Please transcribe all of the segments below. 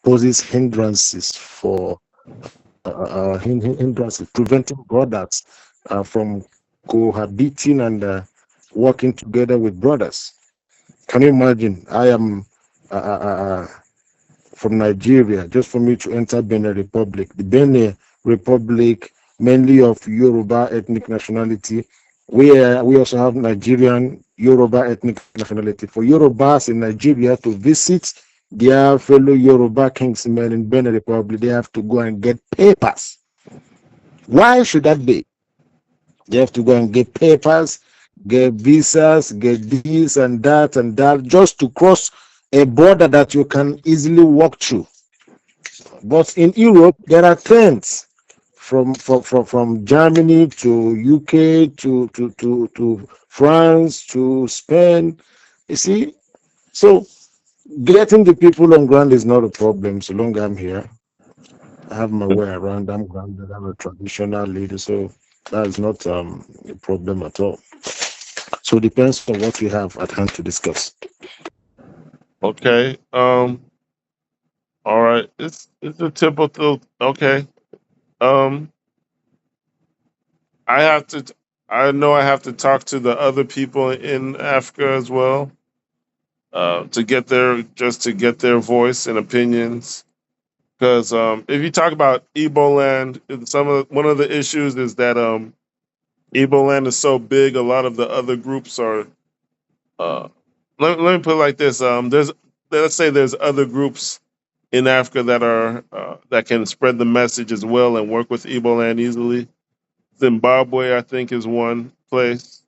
poses hindrances for hindrances, preventing brothers from cohabiting and working together with brothers. Can you imagine? I am from Nigeria. Just for me to enter Benin Republic, the Benin Republic, mainly of Yoruba ethnic nationality. We also have Nigerian Yoruba ethnic nationality. For Yorubas in Nigeria to visit their fellow Yoruba kingsmen in Benin Republic, they have to go and get papers. Why should that be? They have to go and get papers, get visas, get this and that, just to cross a border that you can easily walk through. But in Europe, there are trends from Germany to UK to France to Spain. You see, so getting the people on ground is not a problem so long I'm here. I have my way around. I'm grounded. I'm a traditional leader, so that is not a problem at all. So it depends on what we have at hand to discuss. Okay. All right. It's a typical. Okay. Um. I have to. I know I have to talk to the other people in Africa as well. To get their to get their voice and opinions. Because if you talk about Igbo land, one of the issues is that Igbo land is so big. A lot of the other groups are. Uh, let me put it like this: there's let's say there's other groups in Africa that are that can spread the message as well and work with Igbo land easily. Zimbabwe, I think, is one place.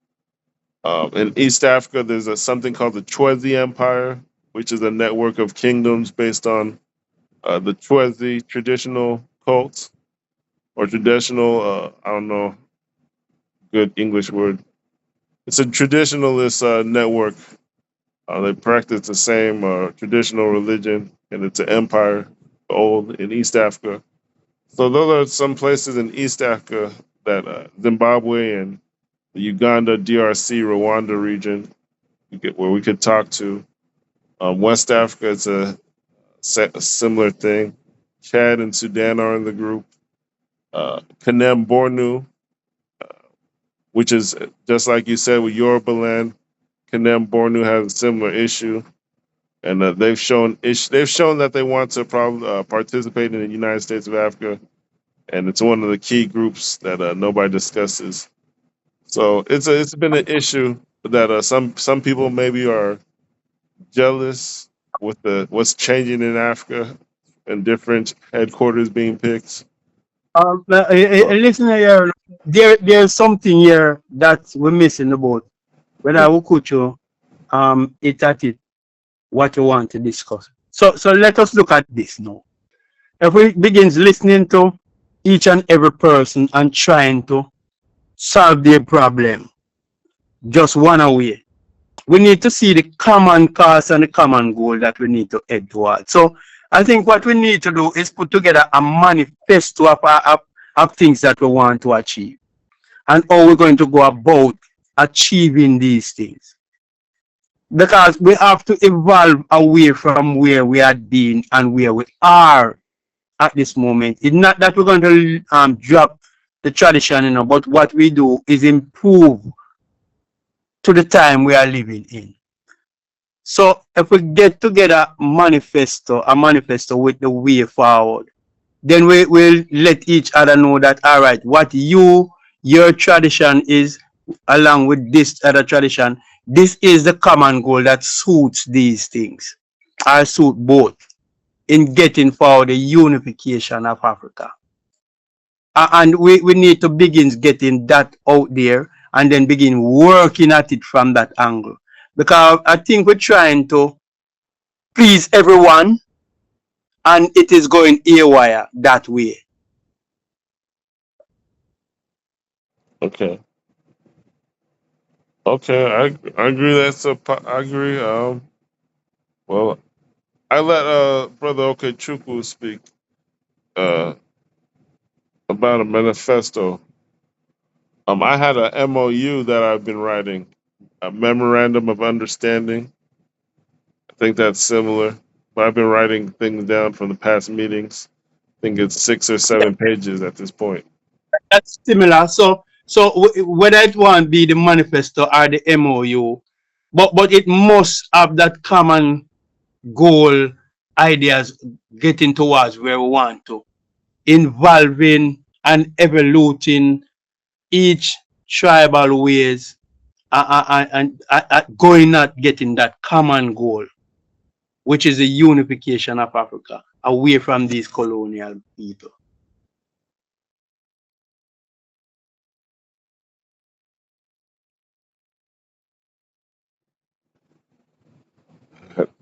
In East Africa, there's something called the Chwezi Empire, which is a network of kingdoms based on the Chwezi traditional cult or traditional, I don't know, good English word. It's a traditionalist network. They practice the same traditional religion, and it's an empire, old in East Africa. So those are some places in East Africa that Zimbabwe and the Uganda, DRC, Rwanda region where we could talk to. West Africa is a similar thing. Chad and Sudan are in the group. Kanem Bornu, which is just like you said with Yoruba land. Kanem Bornu has a similar issue, and they've shown that they want to participate in the United States of Africa, and it's one of the key groups that nobody discusses. So it's been an issue that some people maybe are jealous with the what's changing in Africa and different headquarters being picked. But Listen here, there's something here that we're missing about. When I will coach you, it at it, what you want to discuss. So let us look at this now. If we begins listening to each and every person and trying to solve their problem, just one away. We need to see the common cause and the common goal that we need to head towards. So I think what we need to do is put together a manifesto of things that we want to achieve and how we're going to go about achieving these things. Because we have to evolve away from where we had been and where we are at this moment. It's not that we're going to drop the tradition, but what we do is improve to the time we are living in. So if we get together a manifesto with the way forward, then we will let each other know that all right, what your tradition is along with this other tradition, this is the common goal that suits these things. I suit both in getting forward the unification of Africa. And we need to begin getting that out there and then begin working at it from that angle. Because I think we're trying to please everyone and it is going haywire that way. okay, okay, I agree. I agree. Well, I let brother Okechukwu speak uh about a manifesto. I had a MOU that I've been writing, a memorandum of understanding. I think that's similar. But I've been writing things down from the past meetings. I think it's 6 or 7 pages at this point. That's similar. Whether it want be the manifesto or the MOU, but it must have that common goal, ideas getting towards where we want to, involving and evaluating each tribal ways, and going at getting that common goal, which is the unification of Africa away from these colonial people.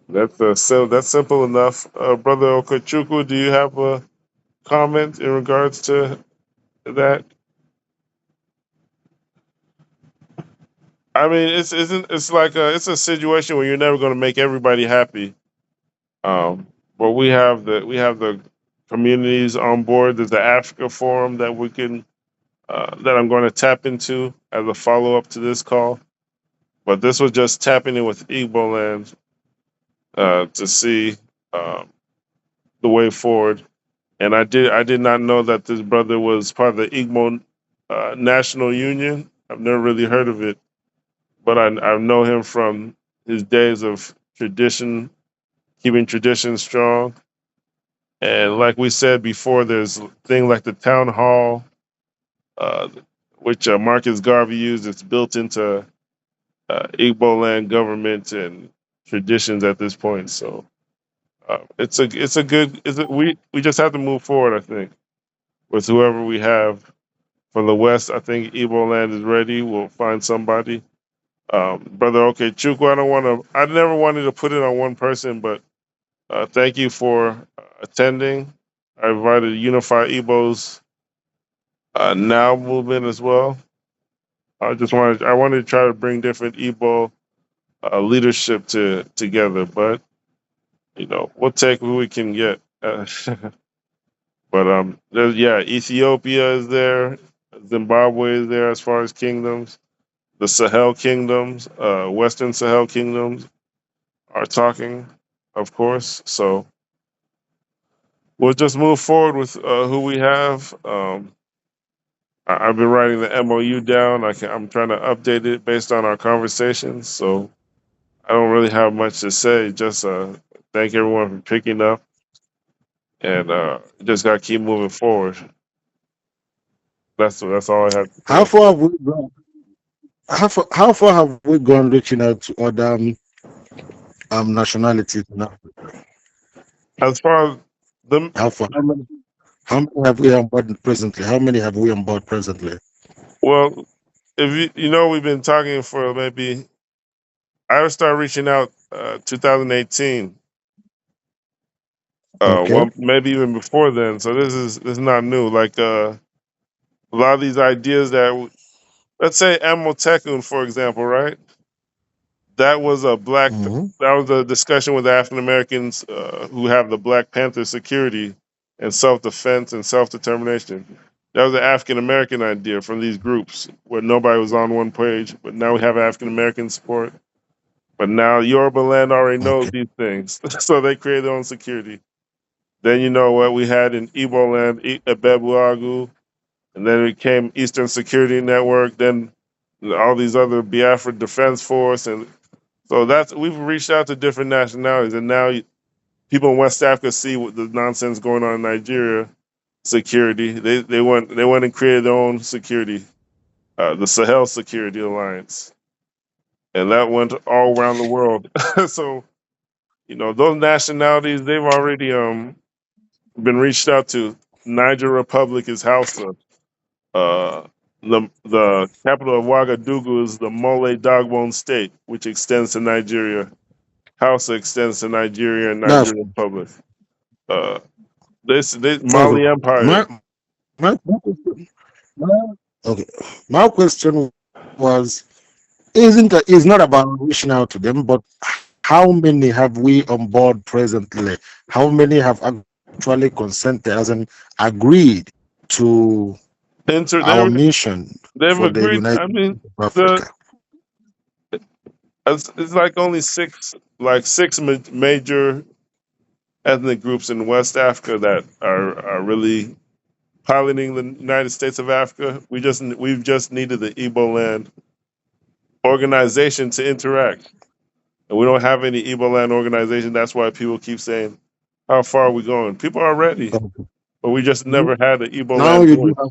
That's simple enough. Brother Okachukwu, do you have a comment in regards to that? I mean, it's like it's a situation where you're never going to make everybody happy. But we have the communities on board. There's the Africa Forum that we can that I'm going to tap into as a follow up to this call. But this was just tapping in with Igbo land to see um, the way forward. And I did not know that this brother was part of the Igbo National Union. I've never really heard of it, but I know him from his days of tradition, keeping tradition strong. And like we said before, there's things like the town hall, uh, which Marcus Garvey used. It's built into Igbo land government and traditions at this point. So it's a good. We just have to move forward. I think with whoever we have from the west. I think Igbo land is ready. We'll find somebody. Brother, okay, Chukwu. I don't want to. I never wanted to put it on one person, but thank you for attending. I invited Unify Igbo's now movement as well. I wanted to try to bring different Igbo leadership together, but we'll take who we can get. But yeah, Ethiopia is there, Zimbabwe is there as far as kingdoms. The Sahel kingdoms, Western Sahel kingdoms are talking, of course. So we'll just move forward with who we have. I've been writing the MOU down. I'm trying to update it based on our conversations. So I don't really have much to say. Just thank everyone for picking up, and just got to keep moving forward. That's all I have to How say. far have we gone? How far have we gone reaching out to other nationalities now? As far as the How far? How many have we on board presently? How many have we on board presently? well, if we've been talking for maybe I started reaching out 2018. Okay. Well, maybe even before then. So this is not new. Like a lot of these ideas let's say Amotekun, for example, right? That was a black. Hmm. That was a discussion with African Americans who have the Black Panther security and self defense and self determination. That was an African American idea from these groups where nobody was on one page, but now we have African American support. But now Yoruba land already knows Okay. these things, so they create their own security. Then you know what we had in Igbo land, Ebebuagu, and then it came Eastern Security Network. Then all these other Biafra Defense Force, and so we've reached out to different nationalities, and now people in West Africa see what the nonsense going on in Nigeria security. They went and created their own security, the Sahel Security Alliance, and that went all around the world. So those nationalities they've already been reached out to. Niger Republic is Hausa. Uh, the capital of Ouagadougou is the Mole Dogbone State, which extends to Nigeria. Hausa extends to Nigeria and That's Nigerian Republic. Uh, this okay. Mali My Empire. my question, my- okay. My question was isn't is not about reaching out to them, but how many have we on board presently? How many have actually consented as in agreed to Enter our they mission they've for the agreed. United I mean, States of the Africa? it's like only six major. ethnic groups in West Africa that are really piloting the United States of Africa. We've just needed the Igbo land organization to interact, and we don't have any Igbo land organization. That's why people keep saying, "How far are we going?" People are ready, Okay. but we just never had an Igbo Now land you do voice. have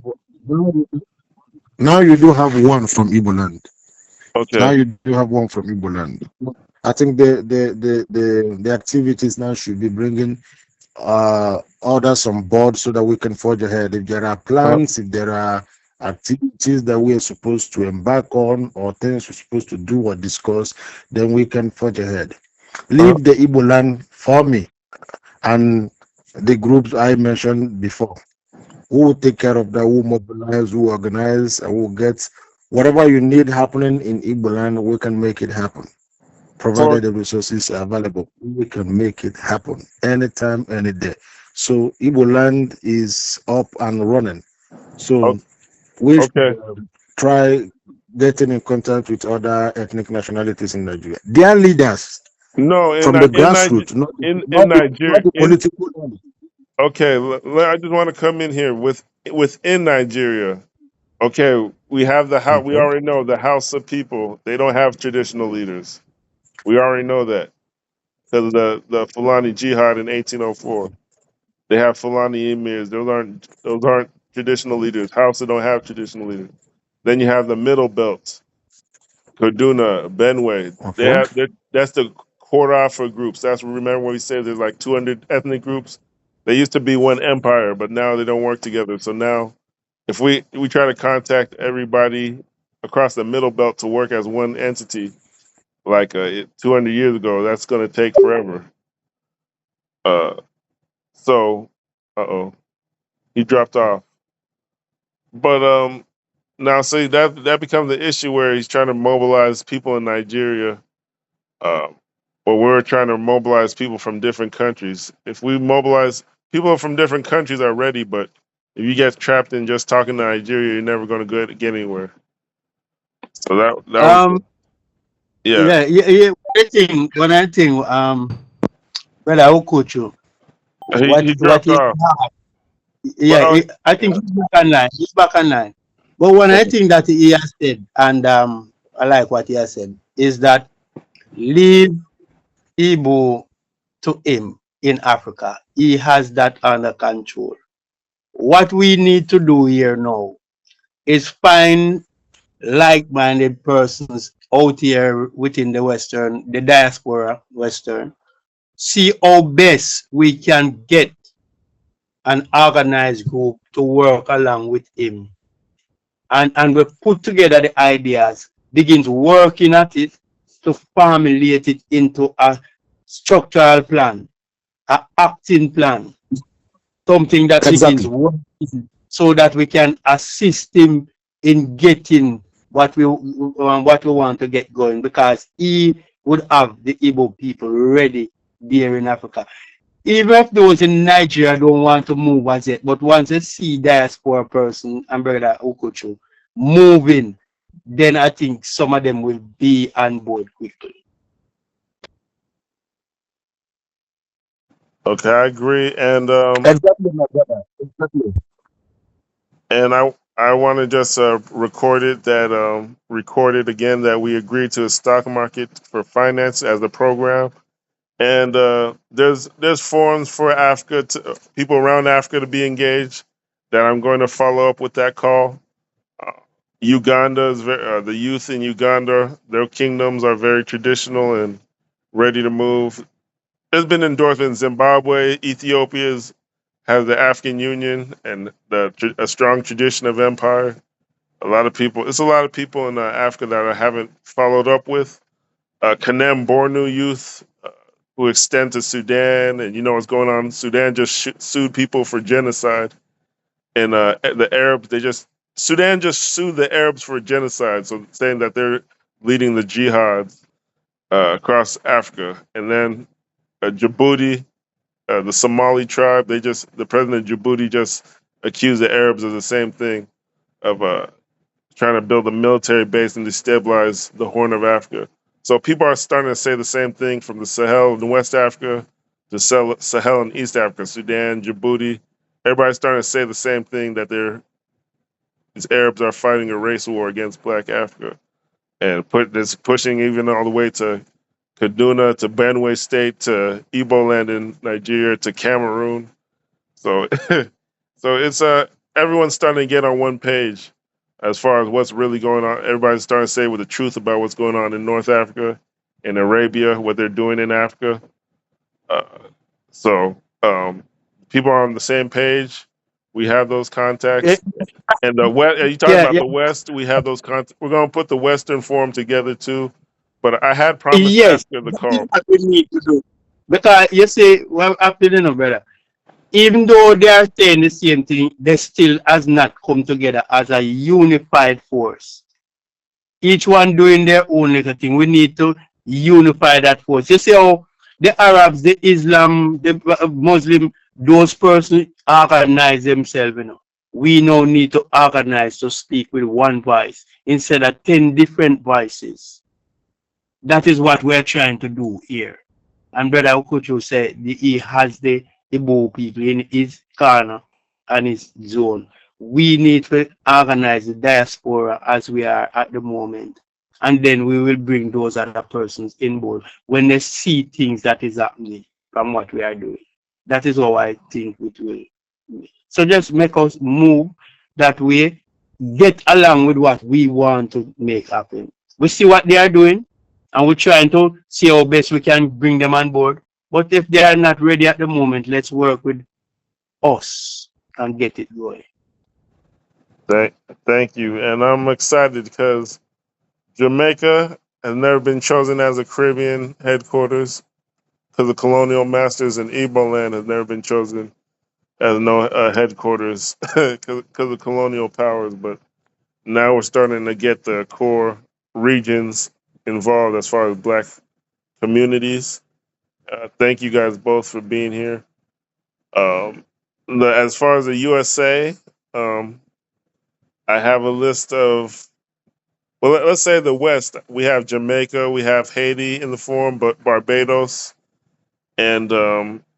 now you do have one from Igbo land. Now Okay, you do have one from Igbo land. I think the activities now should be bringing others on board so that we can forge ahead. If there are uh, plans, if there are activities that we are supposed to embark on or things we're supposed to do or discuss, then we can forge ahead. uh, Leave the Igbo land for me and the groups I mentioned before. Who will take care of that? Who will mobilize? Who will organize? And who will get whatever you need happening in Igbo land? We can make it happen for provided the resources are available. We can make it happen anytime, any day. So Igbo land is up and running. o- So we should okay. try getting in contact with other ethnic nationalities in Nigeria. Their leaders No, from the grassroots, not the, In not the, Nigeria, not the in political level. okay, I just want to come in here within Nigeria. Okay, we have the house. We Okay. already know the House of People. They don't have traditional leaders. We already know that because of the Fulani Jihad in 1804. They have Fulani emirs. Those aren't traditional leaders. Hausa don't have traditional leaders. Then you have the Middle Belt, Kaduna, Benue. Okay. That's the quarter for groups. That's remember when we said there's like 200 ethnic groups. They used to be one empire, but now they don't work together. So now, if we try to contact everybody across the Middle Belt to work as one entity, like 200 years ago, that's going to take forever. Uh, so, oh, he dropped off. But now see that becomes the issue where he's trying to mobilize people in Nigeria. Um, or we're trying to mobilize people from different countries. If we mobilize people from different countries are ready, but if you get trapped in just talking to Nigeria, you're never going to get anywhere. So that was Um, yeah. yeah. When I think, brother Okuchu, He what dropped he off, but yeah, I think he's back online. He's back online. But one I think that he has said, and I like what he has said, is that leave Igbo to him in Africa. He has that under control. What we need to do here now is find like-minded persons out here within the diaspora, Western, see how best we can get an organized group to work along with him. And we put together the ideas, begins working at it to formulate it into a structural plan, a acting plan, something that begins Exactly. working so that we can assist him in getting what we want to get going because he would have the Igbo people ready there in Africa. Even if those in Nigeria don't want to move as yet, but once they see diaspora person and brother Okuchu moving, then I think some of them will be on board quickly. okay, I agree, Exactly, my brother. Exactly. and I want to just record it again that we agreed to a stock market for finance as a program. And there's forums for Africa people around Africa to be engaged. That I'm going to follow up with that call. Uh, Uganda is the youth in Uganda. Their kingdoms are very traditional and ready to move. There's been endorsement in Zimbabwe. Ethiopia's has the African Union and a strong tradition of empire. It's a lot of people in Africa that I haven't followed up with. Kanem Bornu youth who extend to Sudan, and you know what's going on. Sudan just sued people for genocide, and the Arabs Sudan just sued the Arabs for genocide, so saying that they're leading the jihad across Africa, and then Djibouti, the Somali tribe, the president of Djibouti just accused the Arabs of the same thing of trying to build a military base and destabilize the Horn of Africa. So people are starting to say the same thing from the Sahel in West Africa the Sahel and East Africa, Sudan, Djibouti. Everybody's starting to say the same thing, that these Arabs are fighting a race war against Black Africa, and put this pushing even all the way to Kaduna, to Benue State, to Igbo land in Nigeria, to Cameroon. So, so it's everyone's starting to get on one page as far as what's really going on. Everybody's starting to say with the truth about what's going on in North Africa, in Arabia, what they're doing in Africa. Uh, so people are on the same page. We have those Eh, contacts. And the West, are you talking Yeah, about yeah, the West? We have those contacts. We're going to put the Western Forum together too. But I had promised yes. Africa the That is call. what we need to do. Because you see, well, after the brother, even though they are saying the same thing, they still has not come together as a unified force. Each one doing their own little thing. We need to unify that force. You see how the Arabs, the Islam, the Muslim, those persons organize themselves. We now need to organize to speak with one voice instead of 10 different voices. That is what we're trying to do here. And Brother Okuchu said he has the Igbo people in his corner and his zone. We need to organize the diaspora as we are at the moment. And then we will bring those other persons in board when they see things that is happening from what we are doing. That is how I think it will be. So just make us move that way, get along with what we want to make happen. We see what they are doing, and we're trying to see how best we can bring them on board. But if they are not ready at the moment, let's work with us and get it going. Thank, thank you. And I'm excited because Jamaica has never been chosen as a Caribbean headquarters, because the colonial masters, in Igbo land has never been chosen as no headquarters because of colonial powers. But now we're starting to get the core regions involved as far as Black communities. Thank you guys both for being here. Um, as far as the USA, um, I have a list of, well, let's say the West. We have Jamaica, we have Haiti in the forum, but Barbados and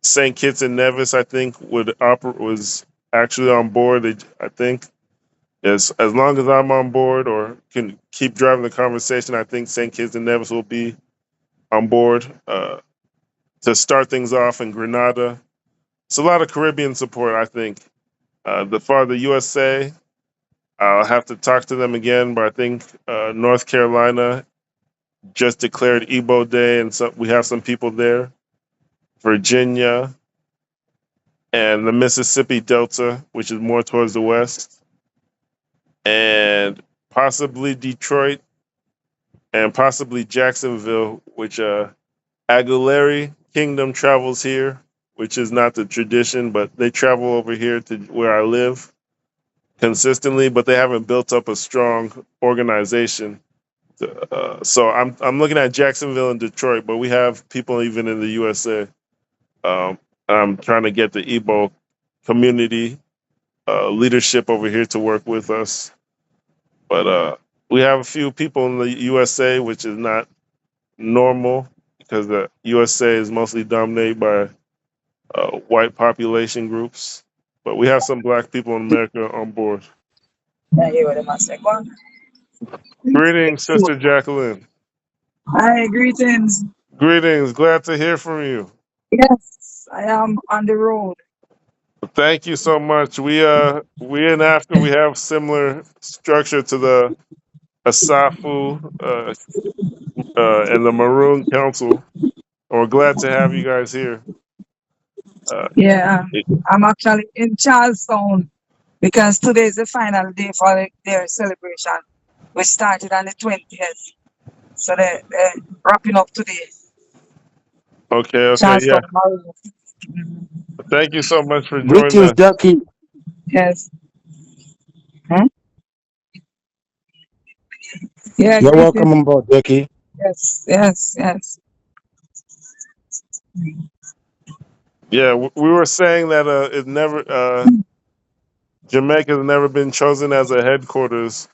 St. Kitts and Nevis, I think, was actually on board. I think as long as I'm on board or can keep driving the conversation, I think St. Kitts and Nevis will be on board to start things off in Grenada. It's a lot of Caribbean support, I think. For the USA, I'll have to talk to them again, but I think North Carolina just declared Igbo Day, and so we have some people there. Virginia and the Mississippi Delta, which is more towards the west, and possibly Detroit and possibly Jacksonville, which Aguilera Kingdom travels here, which is not the tradition, but they travel over here to where I live consistently, but they haven't built up a strong organization. So I'm looking at Jacksonville and Detroit, but we have people even in the USA. I'm trying to get the Igbo community leadership over here to work with us, but we have a few people in the USA, which is not normal because the USA is mostly dominated by white population groups. But we have some black people in America on board. Yeah, you were my second. Greetings, Sister Jacqueline. Hi, greetings. Greetings. Glad to hear from you. Yes, I am on the road. Thank you so much. We in Africa we have similar structure to the Asafu and the Maroon Council. We're glad to have you guys here. Uh, Yeah, it- I'm actually in Charlestown because today is the final day for their celebration. We started on the 20th, so they're wrapping up today. okay, yeah. Charlestown, Maryland. Mhm. Thank you so much for joining Greetings, us. Jackie. Yes. Huh? Yeah, You're welcome greetings. on board, Becky. Yes, yes, yes. Yeah, we were saying that it never Jamaica has never been chosen as a headquarters.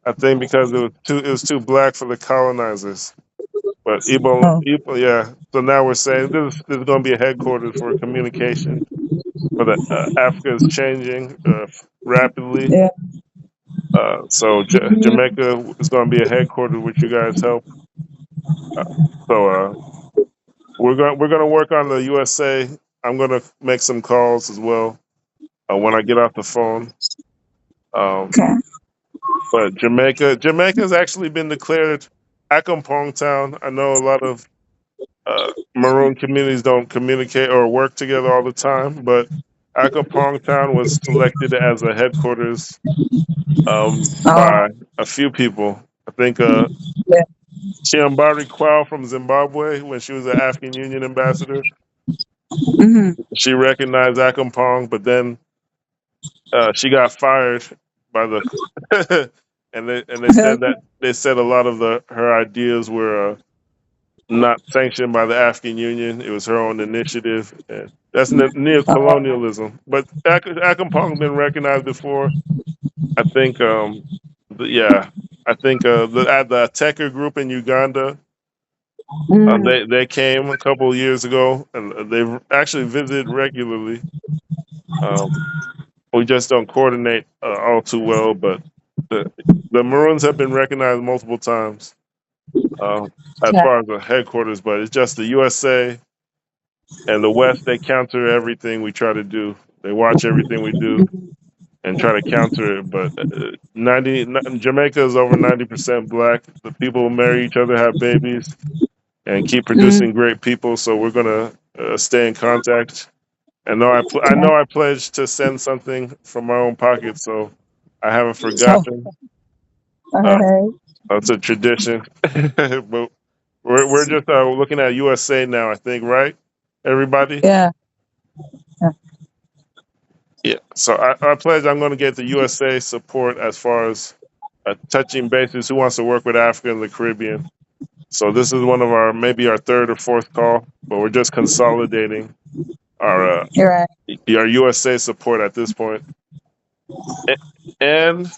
I think because it was too black for the colonizers. But Oh, Igbo, yeah. So now we're saying this is going to be a headquarters for communication. For the Africa is changing rapidly. yeah. So Jamaica is going to be a headquarters, which you guys help. Uh, so we're going to work on the USA. I'm going to make some calls as well when I get off the phone. Um, Okay. but Jamaica has actually been declared Akampong Town. I know a lot of Maroon communities don't communicate or work together all the time, but Akampong Town was selected as a headquarters Oh, by a few people. I think yeah. Chiambari Kwao from Zimbabwe, when she was an African Union ambassador, Mm-hmm. she recognized Akampong, but then she got fired by the and they said that they said a lot of her ideas were not sanctioned by the African Union. It was her own initiative. And that's neo-colonialism. But Akampong been recognized before. I think, yeah, I think the Ateker group in Uganda, Mm. they came a couple of years ago, and they've actually visited regularly. Um, we just don't coordinate all too well, but the the Maroons have been recognized multiple times uh, as Yeah. far as the headquarters, but it's just the USA and the West. They counter everything we try to do. They watch everything we do and try to counter it. But 90 Jamaica is over 90% black. The people who marry each other, have babies, and keep Mm. producing great people. So we're gonna stay in contact. And I Yeah. know I pledged to send something from my own pocket, so I haven't Oh, forgotten. Uh, okay. it's a tradition, but we're just looking at USA now. I think, right? Everybody. Yeah. Yeah. Yeah. So I pledge I'm going to get the USA support as far as touching bases. Who wants to work with Africa and the Caribbean? So this is one of our maybe our third or fourth call, but we're just consolidating our You're right. our USA support at this point. A- And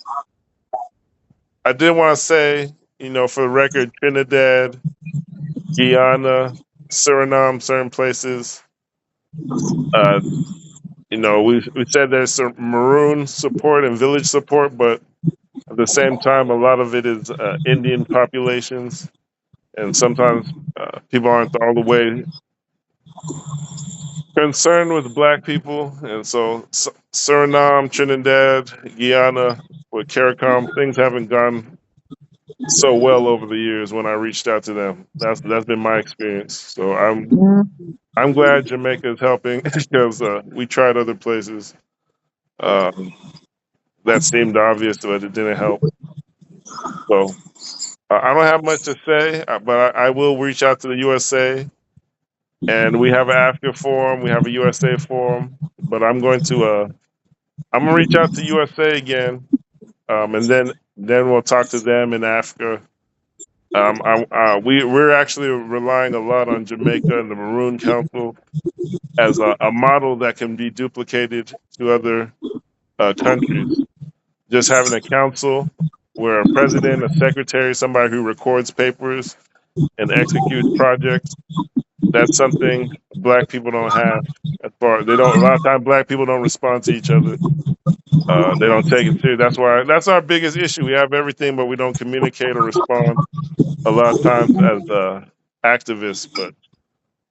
I did want to say, for the record, Trinidad, Guyana, Suriname, certain places. Uh, we said there's some maroon support and village support, but at the same time, a lot of it is Indian populations, and sometimes people aren't all the way concerned with black people. And so, Suriname, Trinidad, Guyana, with CARICOM, things haven't gone so well over the years when I reached out to them. That's been my experience. So Mm. I'm glad Jamaica is helping because we tried other places um, that seemed obvious, but it didn't help. So I don't have much to say, but I will reach out to the USA. And we have an Africa forum, we have a USA forum, but I'm gonna reach out to USA again, and then we'll talk to them in Africa. We're actually relying a lot on Jamaica and the Maroon Council as a model that can be duplicated to other countries. Just having a council where a president, a secretary, somebody who records papers and executes projects. That's something black people don't have. As far they don't, a lot of times black people don't respond to each other. They don't take it serious. That's our biggest issue. We have everything, but we don't communicate or respond a lot of times as activists. But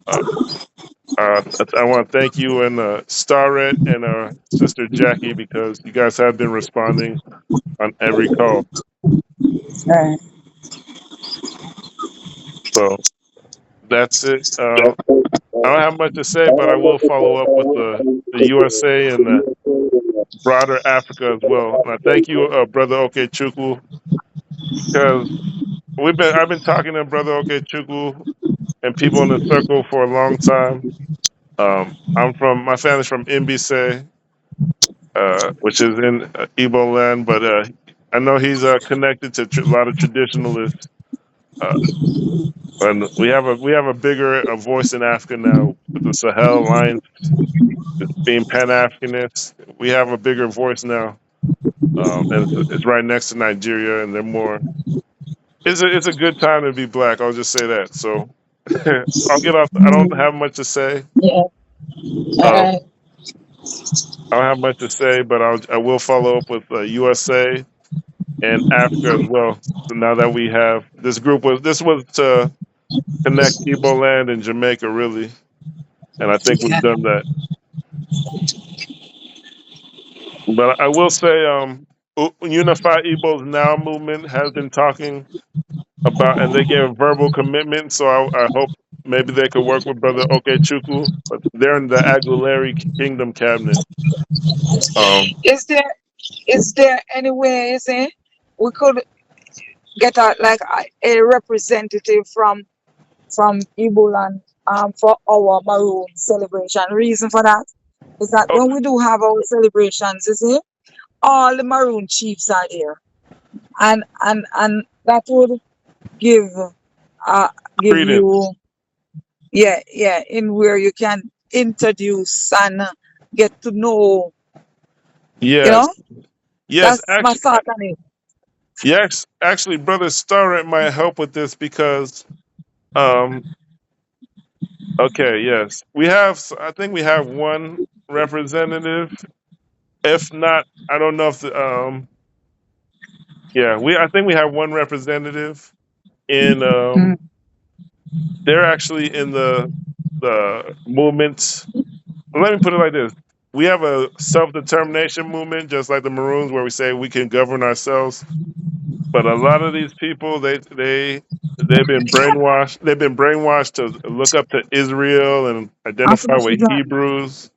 uh, I want to thank you and Starret and sister Jackie because you guys have been responding on every call. Right. So that's it. I don't have much to say, but I will follow up with the USA and the broader Africa as well. And I thank you, Brother Okechukwu, because I've been talking to Brother Okechukwu and people in the circle for a long time. My family's from Mbise, which is in Igbo land, but I know he's connected to a lot of traditionalists. Uh, and we have a bigger voice in Africa now with the Sahel Alliance being Pan Africanist. We have a bigger voice now, and it's right next to Nigeria, and they're more it's a good time to be black. I'll just say that. So I'll get off. I don't Mm, have much to say. yeah. All Um, right. I don't have much to say, but I will follow up with USA and Africa as well. So now that we have this was to connect Igbo land and Jamaica really, and I think we've Yeah. done that. But I will say, Unified Igbos Now movement has been talking about, and they gave a verbal commitment. So I hope maybe they could work with Brother Okechukwu, but they're in the Aguilera Kingdom cabinet. Um, Is there any way, is it, we could get a representative from Igbo land for our Maroon celebration? Reason for that is that oh, when we do have our celebrations, you see, all the Maroon chiefs are there, and that would give uh give credence. you, yeah, in where you can introduce and get to know, you Yes, know. yes, That's my thought on it. yes. Actually, Brother Starrett might help with this because, um, okay, yes, we have. I think we have one representative. If not, I don't know if yeah, I think we have one representative in. Mm. They're actually in the movement. Let me put it like this: we have a self determination movement, just like the Maroons, where we say we can govern ourselves. But a lot of these people, they've been brainwashed. They've been brainwashed to look up to Israel and After identify the with season, Hebrews.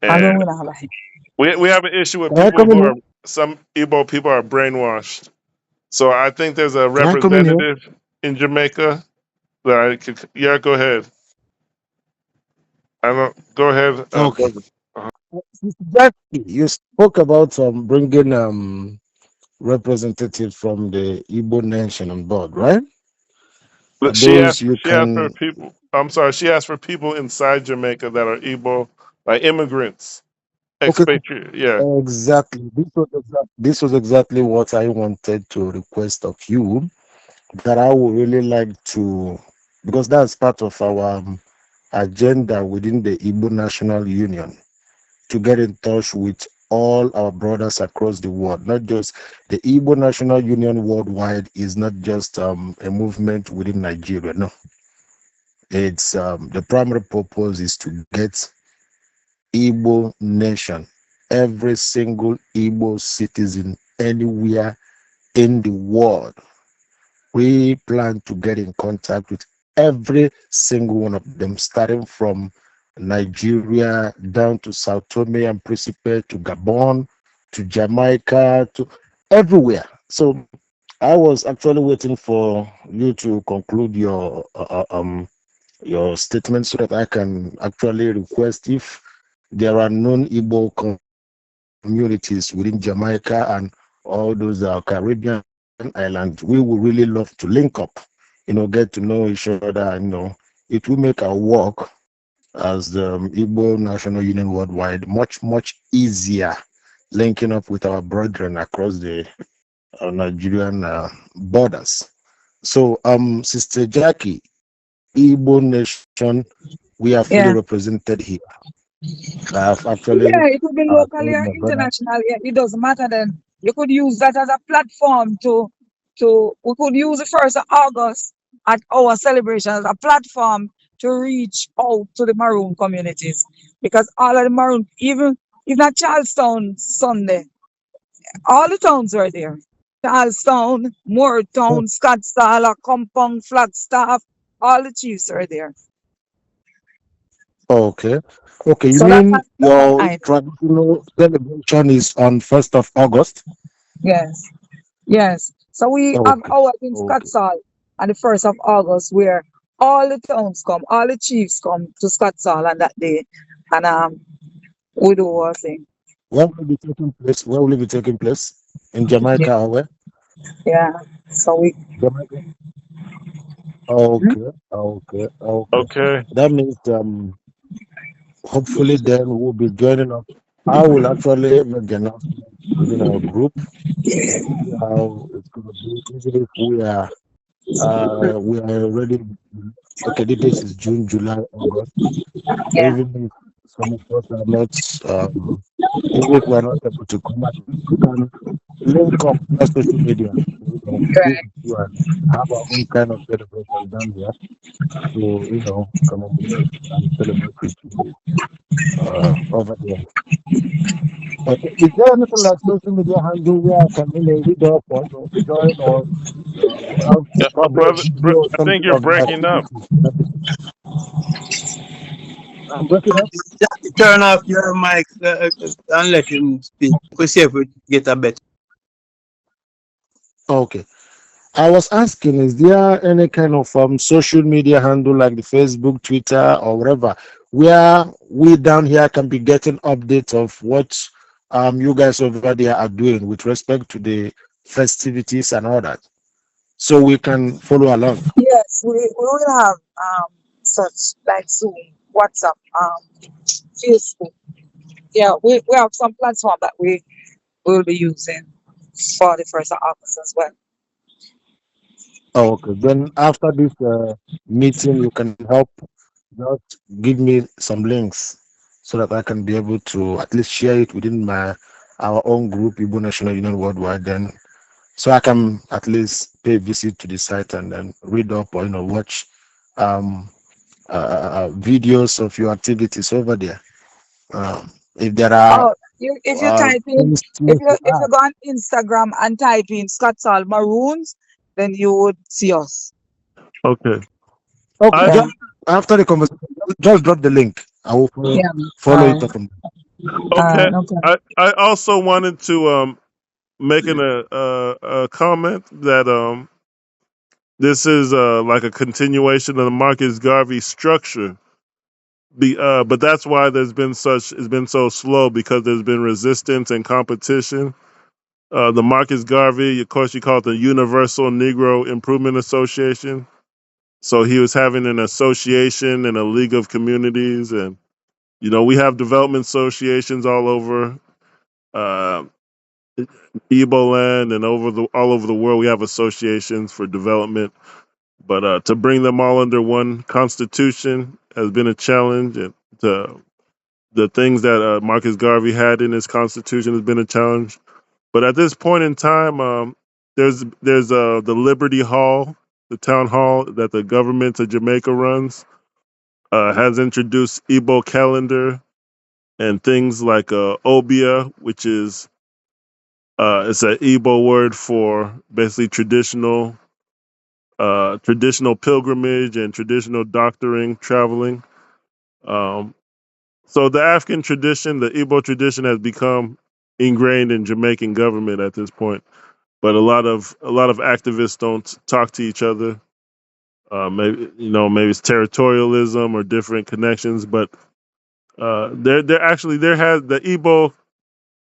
I And don't wanna have a we have an issue with Can I people come in who here? are some Igbo people are brainwashed. So I think there's a Can I come in here? representative in Jamaica that I could. Yeah, go ahead. I don't. Go ahead, Okay. brother. Sister Jackie, you spoke about bringing representatives from the Igbo nation on board, right? For But she those asked. you She asked for can people. I'm sorry. She asked for people inside Jamaica that are Igbo, like immigrants, okay, expatriate. Yeah. exactly. This was exactly what I wanted to request of you. That I would really like to, because that's part of our agenda within the Igbo National Union, to get in touch with all our brothers across the world. Not just the Igbo National Union worldwide is not just a movement within Nigeria. No, it's the primary purpose is to get Igbo nation, every single Igbo citizen anywhere in the world. We plan to get in contact with every single one of them, starting from Nigeria down to Sao Tome and Principe to Gabon to Jamaica to everywhere. So I was actually waiting for you to conclude your statement so that I can actually request if there are non-Igbo communities within Jamaica and all those Caribbean islands. We would really love to link up, get to know each other. And, it will make our work as the Igbo National Union worldwide much, much easier, linking up with our brethren across the Nigerian borders. So, Sister Jackie, Igbo Nation, we are fully yeah. represented here. I've actually Yeah, it could be locally told or my brother. internationally. It doesn't matter then. You could use that as a platform to we could use the 1st of August at our celebration as a platform to reach out to the Maroon communities. Because all of the Maroon, even at Charlestown Sunday, all the towns were there. Charlestown, Moortown, Scottsdale, Compound, Flagstaff, all the chiefs are there. Okay. Okay, you So that's mean an your item. traditional celebration is on 1st of August? Yes. Yes. So we have Okay. ours in Okay. Scottsdale on the 1st of August, where all the towns come, all the chiefs come to Scottsdale on that day, and we do our thing. Where will it be taking place? Where will it be taking place? In Yeah. Jamaica or where? Yeah. So we. Jamaica. Hmm? Okay. Okay. Okay. Okay. That means hopefully then we'll be joining up. I will actually make the announcement within our group. See how it's gonna be, even if we are We are already okay. This is June, July, August. So Yeah, even if some of us are not, even if we are not able to come out, we can link up via social media. We correct. do and have our own kind of celebration down here to, commemorate and celebrate with you over there. But is there anything like social media handle where I can, read up or join or have Yeah, probably a brother, video or I think something you're of the breaking up. activities? I'm breaking up. Turn off your mic and let him speak. We see if we get a better. Okay. I was asking, is there any kind of social media handle like the Facebook, Twitter, or whatever, where we down here can be getting updates of what you guys over there are doing with respect to the festivities and all that, so we can follow along? Yes, we will have such like Zoom, WhatsApp, Facebook. Yeah, we have some platform that we will be using for the first of August as well. Oh, okay. Then after this meeting, you can help just give me some links so that I can be able to at least share it within our own group, Igbo National Union Worldwide. Then so I can at least pay a visit to the site and then read up or watch um, videos of your activities over there. If there are Oh, if you type in things to if you add. go on Instagram and type in Scotsall Maroons, then you would see us. Okay. Okay, I Yeah, just after the conversation, just drop the link. I will yeah. follow it up from there. okay. No problem. I also wanted to making a comment that this is like a continuation of the Marcus Garvey structure. But that's why it's been so slow, because there's been resistance and competition. The Marcus Garvey, of course, you call it the Universal Negro Improvement Association. So he was having an association and a league of communities, and we have development associations all over uh, Igbo land and all over the world. We have associations for development, but to bring them all under one constitution has been a challenge, and the things that Marcus Garvey had in his constitution has been a challenge. But at this point in time, there's the Liberty Hall, the town hall that the government of Jamaica runs, has introduced Igbo calendar and things like obia, which is it's an Igbo word for basically traditional pilgrimage and traditional doctoring, traveling. Um, so the African tradition, the Igbo tradition, has become ingrained in Jamaican government at this point. But a lot of activists don't talk to each other. Maybe it's territorialism or different connections. But there has the Igbo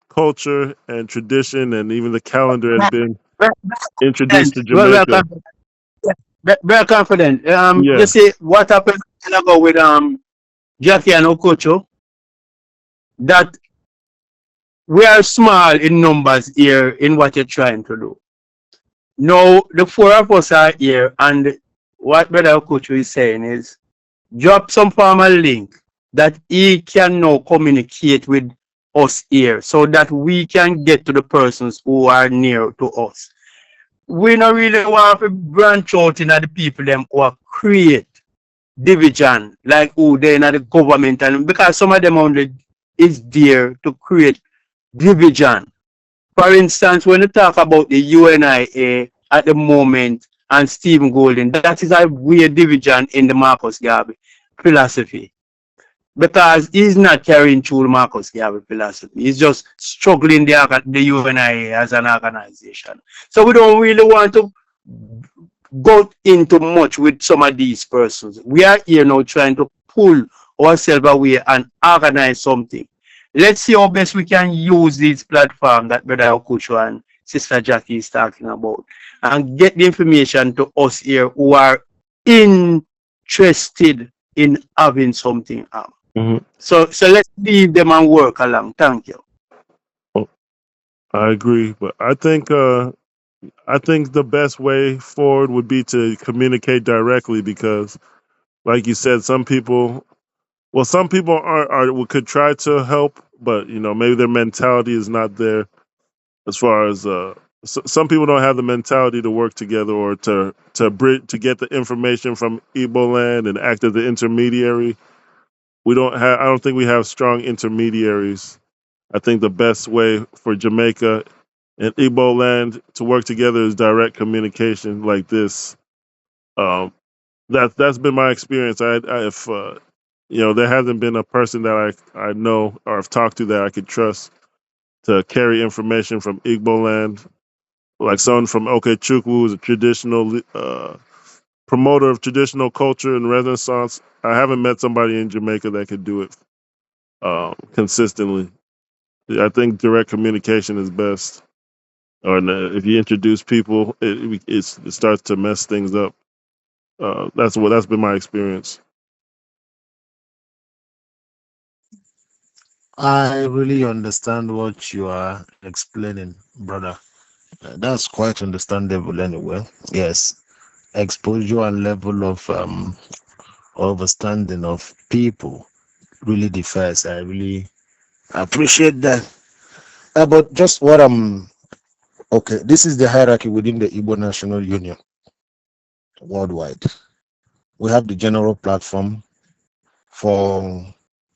culture and tradition, and even the calendar has been introduced to Well, we are Jamaica. very confident. You Yeah. see what happened ago with Jackie and Okocho, that we are small in numbers here in what you're trying to do. No, the four of us are here, and what Brother Okocho is saying is drop some formal link that he can now communicate with us here so that we can get to the persons who are near to us. We don't really want to branch out in the people them who are create division, like who they in the government, and because some of them only is there to create division. For instance, when you talk about the UNIA at the moment and Stephen Golden, that is a weird division in the Marcus Garvey philosophy, because he's not carrying through the Marcus Garvey philosophy. He's just struggling the UNIA as an organization. So we don't really want to go into much with some of these persons. We are here now trying to pull ourselves away and organize something. Let's see how best we can use this platform that Brother Okucho and Sister Jackie is talking about, and get the information to us here who are interested in having something out. Hmm. So let's leave them and work along. Thank you. I agree, but I think I think the best way forward would be to communicate directly because, like you said, some people could try to help, but maybe their mentality is not there as far as some people don't have the mentality to work together or to get the information from Igbo land and act as the intermediary. I don't think we have strong intermediaries. I think the best way for Jamaica and Igbo land to work together is direct communication like this. Um, that's been my experience. If there hasn't been a person that I know or have talked to that I could trust to carry information from Igbo land, like someone from Okechukwu, who's a traditional promoter of traditional culture and Renaissance. I haven't met somebody in Jamaica that could do it consistently. I think direct communication is best. Or if you introduce people, it starts to mess things up. That's been my experience. I really understand what you are explaining, brother. That's quite understandable anyway. Yes, exposure and level of understanding of people really differs. I really appreciate that. But just what I'm okay, this is the hierarchy within the Igbo National Union worldwide. We have the general platform for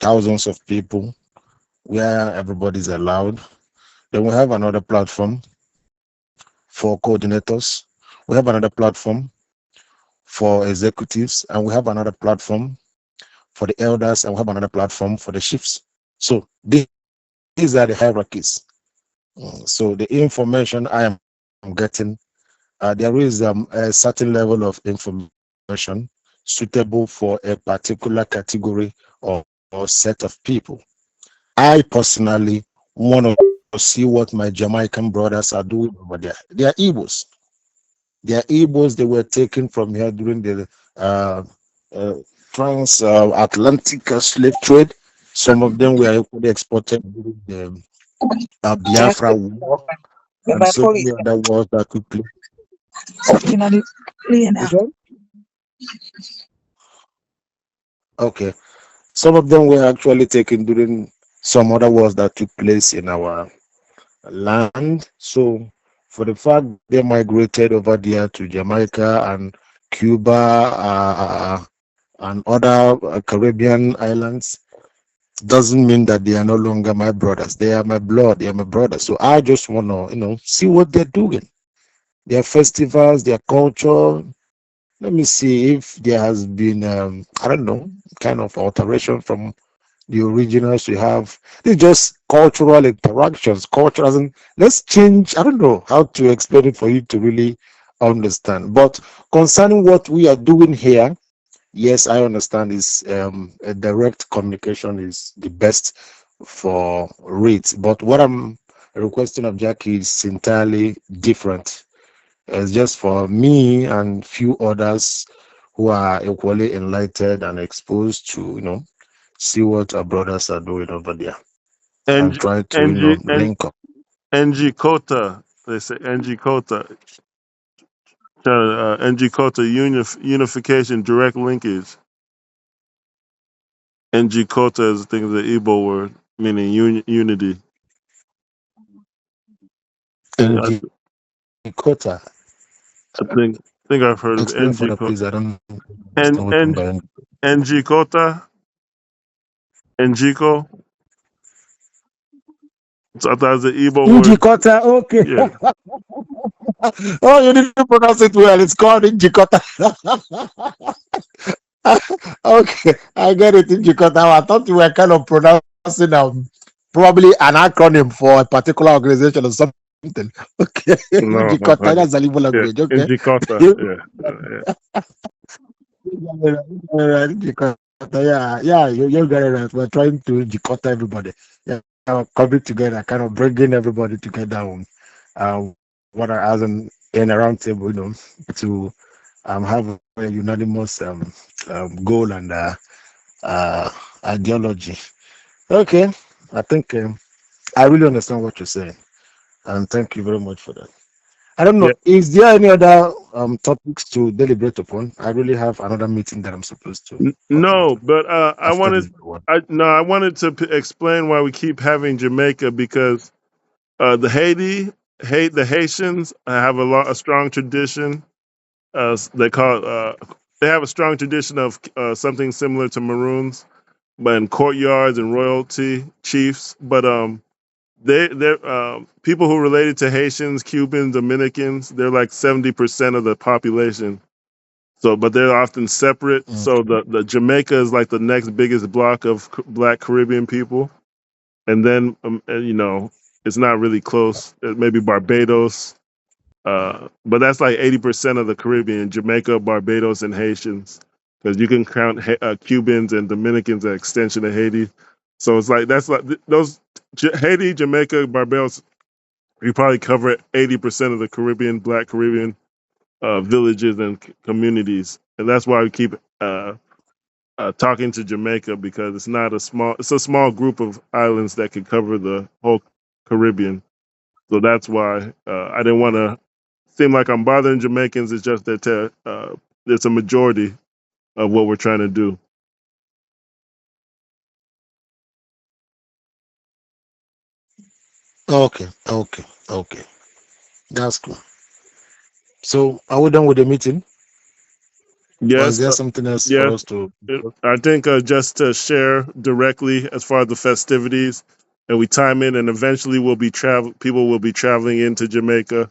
thousands of people where everybody's allowed. Then we have another platform for coordinators. We have another platform for executives, and we have another platform for the elders, and we have another platform for the chiefs. So these are the hierarchies. So the information I am getting, there is a certain level of information suitable for a particular category or set of people. I personally want to see what my Jamaican brothers are doing over there. They are Igbos. They are Igbos. They were taken from here during the uh, uh, transatlantic slave trade. Some of them were equally exported during the Biafra War and by so police. many other wars that took place. You know, the plane now. Okay. Some of them were actually taken during some other wars that took place in our land. So, for the fact they migrated over there to Jamaica and Cuba and other Caribbean islands, doesn't mean that they are no longer my brothers. They are my blood. They are my brothers. So I just want to, see what they're doing. Their festivals, their culture. Let me see if there has been, I don't know, kind of alteration from the originals we have. It's just cultural interactions. Culture doesn't. Let's change. I don't know how to explain it for you to really understand. But concerning what we are doing here, yes, I understand is a direct communication is the best for rates. But what I'm requesting of Jackie is entirely different. It's just for me and few others who are equally enlightened and exposed to, see what our brothers are doing over there and NG, try to, NG, link up. NG Kota. They say NG Kota. NG Kota unification direct linkage. NG Kota is I think the Igbo word meaning unity. And NG Quota. I think I've heard of Explain NG further, Kota. please. I don't And understand what you mean by NG. NG Kota. NGiko. So I thought it was the Igbo NG word. Quota, okay. Yeah. Oh, you didn't pronounce it well. It's called NG Quota. Okay, I get it, NG Quota. I thought you were kind of pronouncing probably an acronym for a particular organization or something. Okay, No. NG Quota, that's a Igbo Yeah. language. Okay. NG Kota. Yeah. Yeah, you got it right. We're trying to jikota everybody. Yeah, coming together, kind of bringing everybody together. Uh, what are as in a round table, to have a unanimous goal and uh, ideology. Okay, I think I really understand what you're saying, and thank you very much for that. I don't know. Yeah. Is there any other topics to deliberate upon? I really have another meeting that I'm supposed to attend No, to but after this one. I wanted to explain why we keep having Jamaica because the the Haitians have a strong tradition. They call they have a strong tradition of something similar to Maroons, but in courtyards and royalty chiefs. But they're people who related to Haitians, Cubans, Dominicans. They're like 70% of the population. So, but they're often separate. Mm. So the Jamaica is like the next biggest block of Black Caribbean people, and then and, it's not really close. Maybe Barbados, but that's like 80% of the Caribbean: Jamaica, Barbados, and Haitians. Because you can count Cubans and Dominicans an extension of Haiti. So it's like that's like those Haiti, Jamaica, Barbados. You probably cover 80% of the Caribbean, Black Caribbean villages and communities, and that's why we keep talking to Jamaica because it's a small group of islands that can cover the whole Caribbean. So that's why I didn't want to seem like I'm bothering Jamaicans. It's just that it's a majority of what we're trying to do. Okay, okay, okay. That's cool. So are we done with the meeting? Or is Yes, there something else yeah. for us to discuss? I think just to share directly as far as the festivities, and we time it, and eventually we'll be People will be traveling into Jamaica.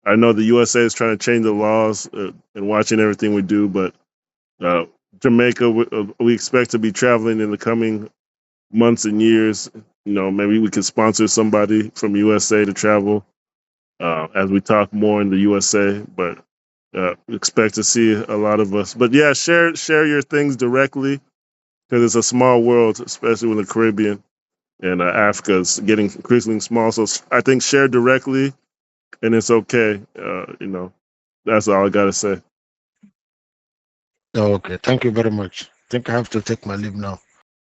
I know the USA is trying to change the laws and watching everything we do, but uh, Jamaica, we expect to be traveling in the coming months and years. Maybe we could sponsor somebody from USA to travel as we talk more in the USA. But expect to see a lot of us. But yeah, share your things directly because it's a small world, especially in the Caribbean and Africa is getting increasingly small. So I think share directly, and it's okay. That's all I gotta say. Okay, thank you very much. I think I have to take my leave now.